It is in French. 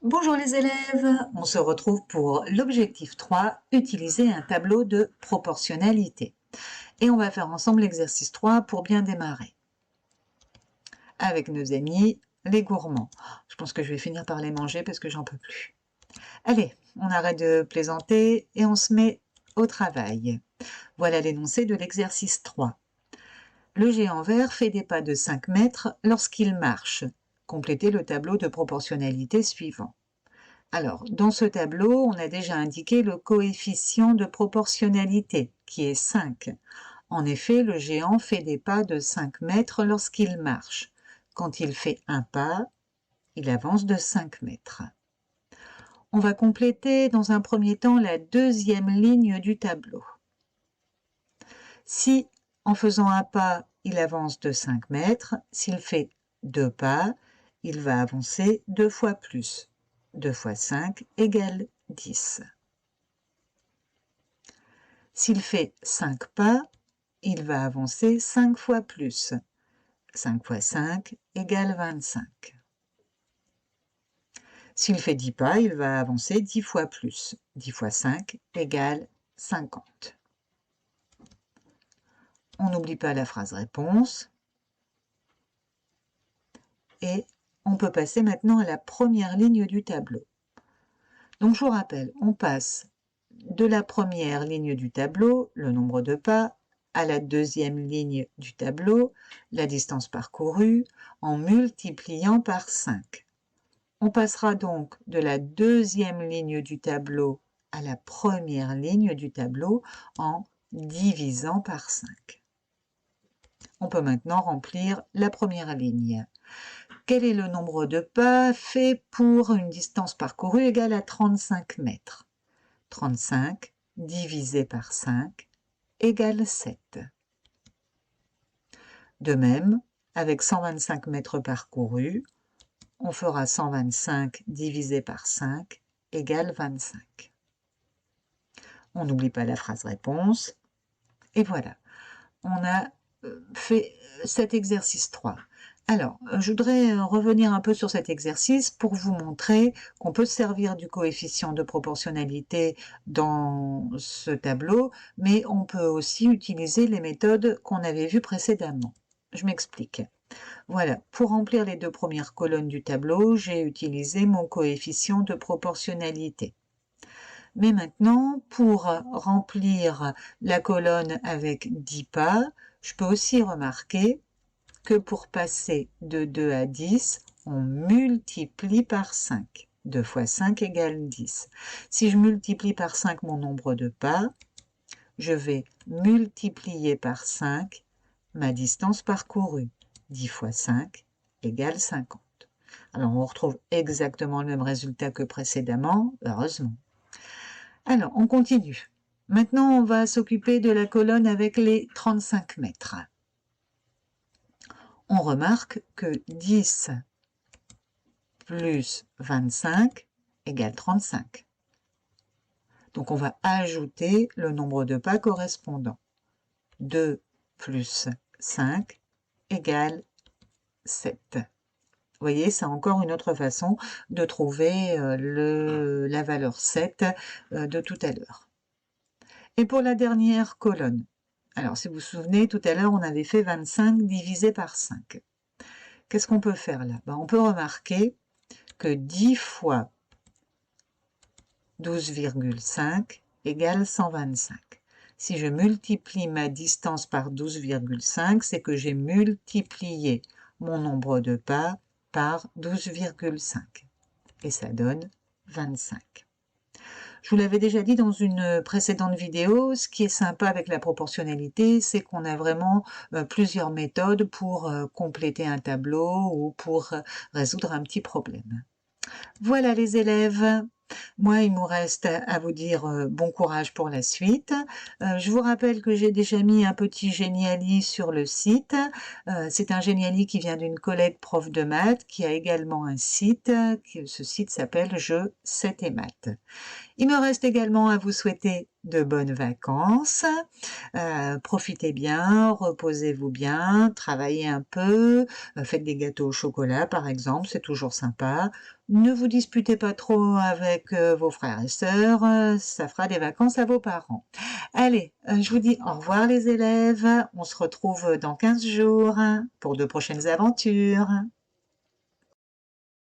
Bonjour les élèves, on se retrouve pour l'objectif 3, utiliser un tableau de proportionnalité. Et on va faire ensemble l'exercice 3 pour bien démarrer. Avec nos amis, les gourmands. Je pense que je vais finir par les manger parce que j'en peux plus. Allez, on arrête de plaisanter et on se met au travail. Voilà l'énoncé de l'exercice 3. Le géant vert fait des pas de 5 mètres lorsqu'il marche. Complétez le tableau de proportionnalité suivant. Alors, dans ce tableau, on a déjà indiqué le coefficient de proportionnalité, qui est 5. En effet, le géant fait des pas de 5 mètres lorsqu'il marche. Quand il fait un pas, il avance de 5 mètres. On va compléter dans un premier temps la deuxième ligne du tableau. Si, en faisant un pas, il avance de 5 mètres, s'il fait 2 pas, il va avancer 2 fois plus. 2 fois 5 égale 10. S'il fait 5 pas, il va avancer 5 fois plus. 5 fois 5 égale 25. S'il fait 10 pas, il va avancer 10 fois plus. 10 fois 5 égale 50. On n'oublie pas la phrase réponse. Et on peut passer maintenant à la première ligne du tableau. Donc je vous rappelle, on passe de la première ligne du tableau, le nombre de pas, à la deuxième ligne du tableau, la distance parcourue, en multipliant par 5. On passera donc de la deuxième ligne du tableau à la première ligne du tableau en divisant par 5. On peut maintenant remplir la première ligne. Quel est le nombre de pas fait pour une distance parcourue égale à 35 mètres? 35 divisé par 5 égale 7. De même, avec 125 mètres parcourus, on fera 125 divisé par 5 égale 25. On n'oublie pas la phrase réponse. Et voilà, on a fait cet exercice 3. Alors, je voudrais revenir un peu sur cet exercice pour vous montrer qu'on peut se servir du coefficient de proportionnalité dans ce tableau, mais on peut aussi utiliser les méthodes qu'on avait vues précédemment. Je m'explique. Voilà, pour remplir les deux premières colonnes du tableau, j'ai utilisé mon coefficient de proportionnalité. Mais maintenant, pour remplir la colonne avec 10 pas, je peux aussi remarquer que pour passer de 2 à 10, on multiplie par 5. 2 fois 5 égale 10. Si je multiplie par 5 mon nombre de pas, je vais multiplier par 5 ma distance parcourue. 10 fois 5 égale 50. Alors, on retrouve exactement le même résultat que précédemment, heureusement. Alors, on continue. Maintenant, on va s'occuper de la colonne avec les 35 mètres. On remarque que 10 plus 25 égale 35. Donc, on va ajouter le nombre de pas correspondant. 2 plus 5 égale 7. Vous voyez, c'est encore une autre façon de trouver la valeur 7 de tout à l'heure. Et pour la dernière colonne, alors si vous vous souvenez, tout à l'heure, on avait fait 25 divisé par 5. Qu'est-ce qu'on peut faire là? On peut remarquer que 10 fois 12,5 égale 125. Si je multiplie ma distance par 12,5, c'est que j'ai multiplié mon nombre de pas par 12,5. Et ça donne 25. Je vous l'avais déjà dit dans une précédente vidéo, ce qui est sympa avec la proportionnalité, c'est qu'on a vraiment plusieurs méthodes pour compléter un tableau ou pour résoudre un petit problème. Voilà les élèves. Moi, il me reste à vous dire bon courage pour la suite. Je vous rappelle que j'ai déjà mis un petit Geniali sur le site. C'est un Geniali qui vient d'une collègue prof de maths qui a également un site. Ce site s'appelle Je sais tes maths. Il me reste également à vous souhaiter de bonnes vacances. Profitez bien, reposez-vous bien, travaillez un peu, faites des gâteaux au chocolat par exemple, c'est toujours sympa. Ne vous disputez pas trop avec vos frères et sœurs, ça fera des vacances à vos parents. Allez, je vous dis au revoir les élèves, on se retrouve dans 15 jours pour de prochaines aventures.